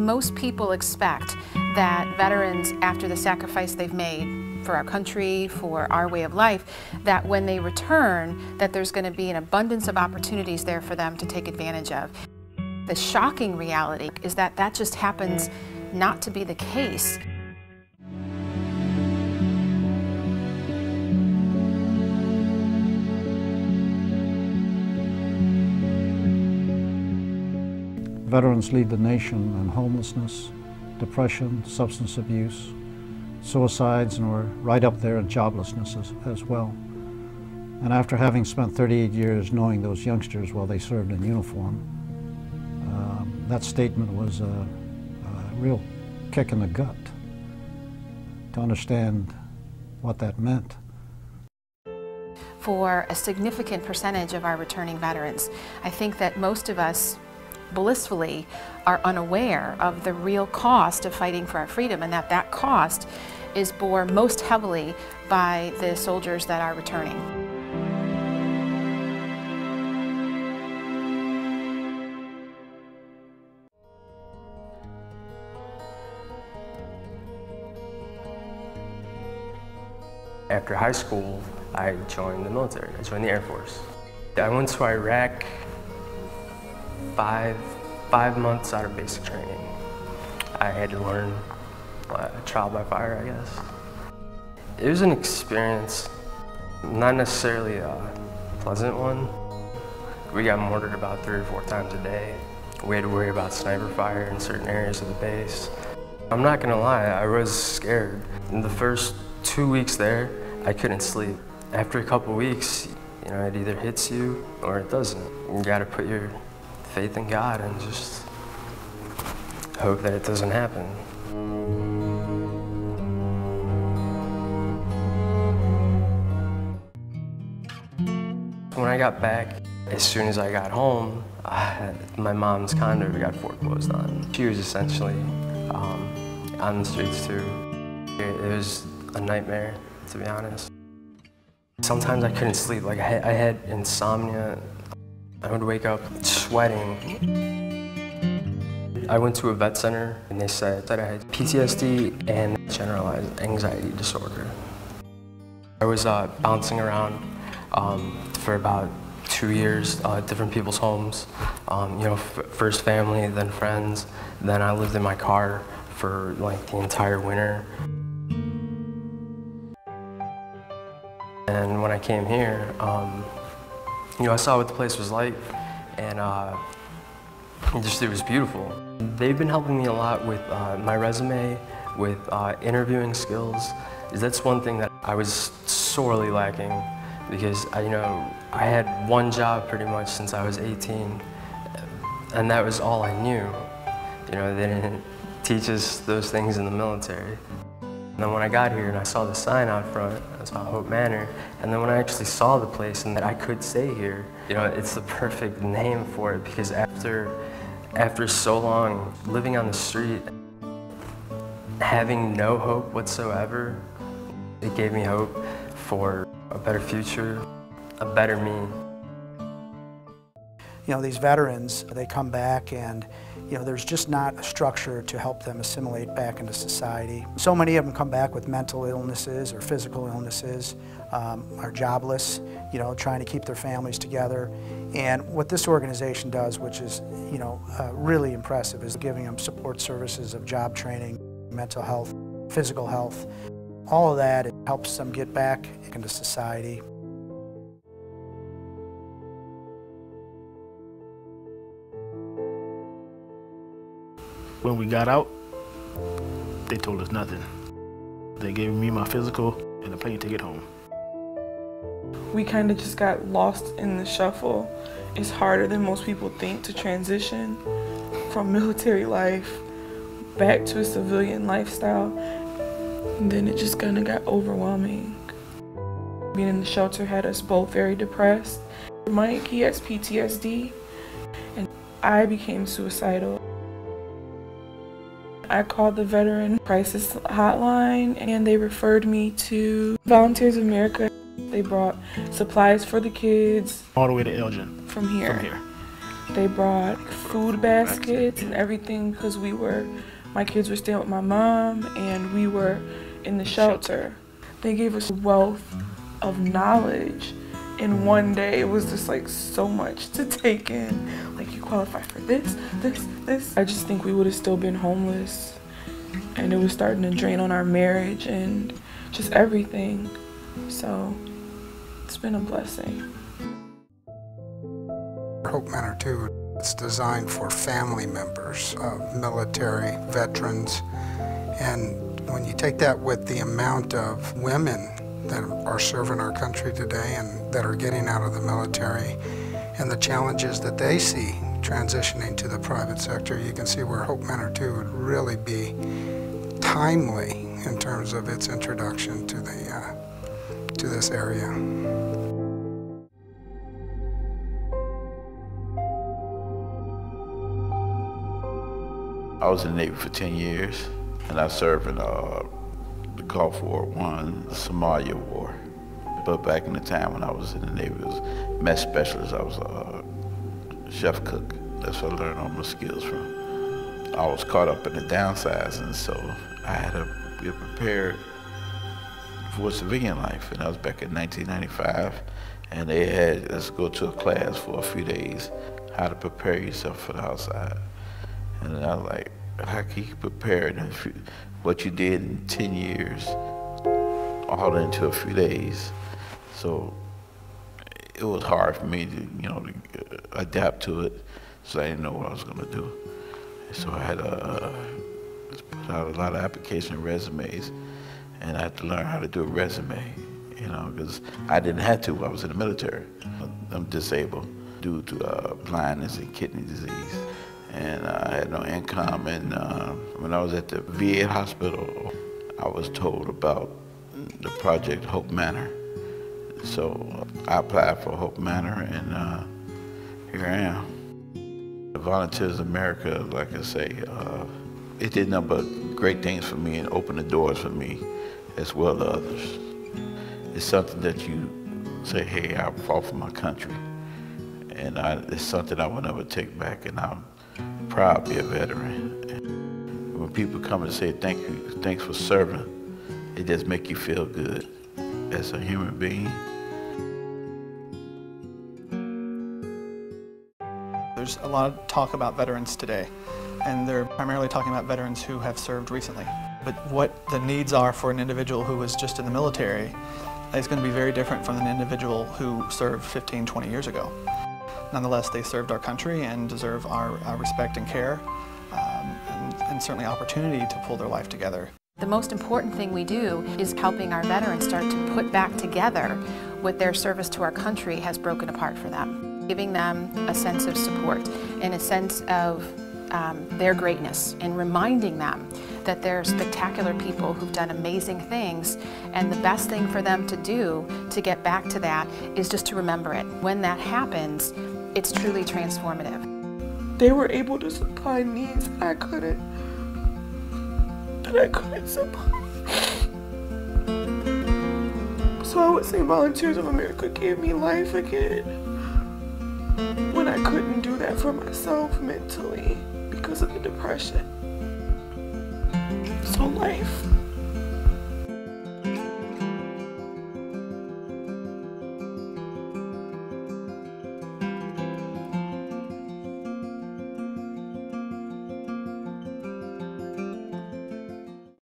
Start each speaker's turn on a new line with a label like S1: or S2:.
S1: Most people expect that veterans, after the sacrifice they've made for our country, for our way of life, that when they return, that there's going to be an abundance of opportunities there for them to take advantage of. The shocking reality is that that just happens not to be the case.
S2: Veterans lead the nation in homelessness, depression, substance abuse, suicides, and we're right up there in joblessness as well. And after having spent 38 years knowing those youngsters while they served in uniform, that statement was a real kick in the gut to understand what that meant.
S1: For a significant percentage of our returning veterans, I think that most of us blissfully are unaware of the real cost of fighting for our freedom, and that cost is borne most heavily by the soldiers that are returning.
S3: After high school, I joined the military. I joined the Air Force. I went to Iraq five months out of basic training. I had to learn trial by fire, I guess. It was an experience, not necessarily a pleasant one. We got mortared about 3 or 4 times a day. We had to worry about sniper fire in certain areas of the base. I'm not gonna lie, I was scared. In the first 2 weeks there, I couldn't sleep. After a couple weeks, you know, it either hits you or it doesn't. You gotta put your faith in God and just hope that it doesn't happen. When I got back, as soon as I got home, my mom's condo got foreclosed on. She was essentially on the streets too. It was a nightmare, to be honest. Sometimes I couldn't sleep. Like I had insomnia. I would wake up sweating. I went to a vet center and they said that I had PTSD and generalized anxiety disorder. I was bouncing around for about 2 years, different people's homes. You know, first family, then friends. Then I lived in my car for like the entire winter. And when I came here, you know, I saw what the place was like, and it was beautiful. They've been helping me a lot with my resume, with interviewing skills. That's one thing that I was sorely lacking, because I had one job pretty much since I was 18, and that was all I knew. You know, they didn't teach us those things in the military. And then when I got here and I saw the sign out front, I saw Hope Manor, and then when I actually saw the place and that I could stay here, you know, it's the perfect name for it, because after so long living on the street, having no hope whatsoever, it gave me hope for a better future, a better me.
S4: You know, these veterans, they come back and, you know, there's just not a structure to help them assimilate back into society. So many of them come back with mental illnesses or physical illnesses, are jobless, you know, trying to keep their families together. And what this organization does, which is, you know, really impressive, is giving them support services of job training, mental health, physical health. All of that, it helps them get back into society.
S5: When we got out, they told us nothing. They gave me my physical and a plane ticket home.
S6: We kind of just got lost in the shuffle. It's harder than most people think to transition from military life back to a civilian lifestyle. And then it just kind of got overwhelming. Being in the shelter had us both very depressed. Mike, he has PTSD, and I became suicidal. I called the Veteran Crisis Hotline, and they referred me to Volunteers of America. They brought supplies for the kids.
S5: All the way to Elgin.
S6: From here. They brought food baskets and everything because my kids were staying with my mom and we were in the shelter. They gave us a wealth of knowledge in one day. It was just like so much to take in. Like, you qualify for this. I just think we would have still been homeless, and it was starting to drain on our marriage and just everything. So it's been a blessing.
S7: Hope Manor 2, it's designed for family members of military veterans. And when you take that with the amount of women that are serving our country today and that are getting out of the military and the challenges that they see transitioning to the private sector, you can see where Hope Manor 2 would really be timely in terms of its introduction to this area.
S8: I was in the Navy for 10 years, and I served in the Gulf War I, the Somalia War. But back in the time when I was in the Navy, I was mess specialist. I was a chef cook. That's where I learned all my skills from. I was caught up in the downsizing, so I had to get prepared for civilian life. And that was back in 1995, and they had us go to a class for a few days, how to prepare yourself for the outside. And I was like, how can you prepare what you did in 10 years all into a few days? So it was hard for me to adapt to it, so I didn't know what I was gonna do. And so I had to put out a lot of application resumes, and I had to learn how to do a resume, because I didn't have to. I was in the military. I'm disabled due to blindness and kidney disease. And I had no income, and when I was at the VA hospital, I was told about the project Hope Manor. So I applied for Hope Manor, and here I am. Volunteers America, like I say, it did nothing but great things for me and opened the doors for me as well as others. It's something that you say, hey, I fought for my country, and it's something I will never take back, and I'm proud to be a veteran. And when people come and say thank you, thanks for serving, it just makes you feel good as a human being.
S9: There's a lot of talk about veterans today, and they're primarily talking about veterans who have served recently. But what the needs are for an individual who was just in the military is going to be very different from an individual who served 15, 20 years ago. Nonetheless, they served our country and deserve our respect and care, and certainly opportunity to pull their life together.
S1: The most important thing we do is helping our veterans start to put back together what their service to our country has broken apart for them. Giving them a sense of support and a sense of their greatness, and reminding them that they're spectacular people who've done amazing things, and the best thing for them to do to get back to that is just to remember it. When that happens, it's truly transformative.
S6: They were able to supply needs that I couldn't supply. So I would say Volunteers of America gave me life again when I couldn't do that for myself mentally because of the depression. So life.